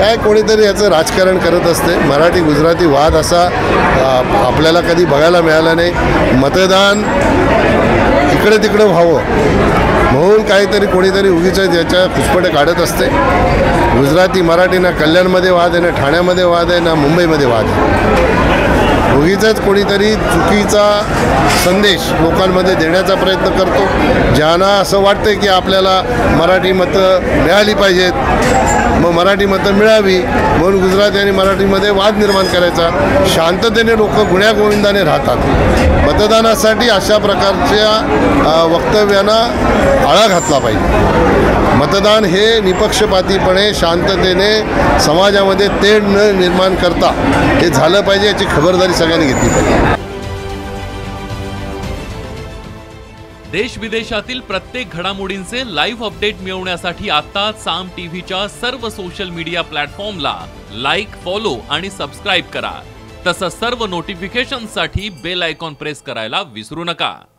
काय कोणीतरी याचं राजकारण करत असते। मराठी गुजराती वाद असा आपल्याला कधी बघायला मिळाला नाही। मतदान इकडे तिकडे व्हावं म्हणून काहीतरी कोणीतरी उगीच याच्या खुसपटे काढत असते। गुजराती मराठी ना कल्याणमध्ये वाद आहे, ना ठाण्यामध्ये वाद आहे, ना मुंबईमध्ये वाद आहे। उगीच कोणीतरी चुकीचा संदेश लोकांमध्ये देण्याचा प्रयत्न करतो। ज्यांना असं वाटतं की आपल्याला मराठी मतं मिळाली पाहिजेत, मग मराठी मतं मिळावी म्हणून गुजराती आणि मराठीमध्ये वाद निर्माण करायचा। शांततेने लोक गुण्यागोविंदाने राहतात। मतदानासाठी अशा प्रकारच्या वक्तव्यांना आळा घातला पाहिजे। मतदान हे निपक्षपातीपणे शांततेने समाजामध्ये तेढ न निर्माण करता हे झालं पाहिजे, याची खबरदारी सगळ्यांनी घेतली पाहिजे। देश विदेशातील प्रत्येक घडामोडींचे लाईव्ह अपडेट मिळवण्यासाठी आता साम टीव्हीच्या सर्व सोशल मीडिया प्लॅटफॉर्मला लाईक, फॉलो आणि सबस्क्राईब करा। तसंच सर्व नोटिफिकेशनसाठी बेल आयकॉन प्रेस करायला विसरू नका।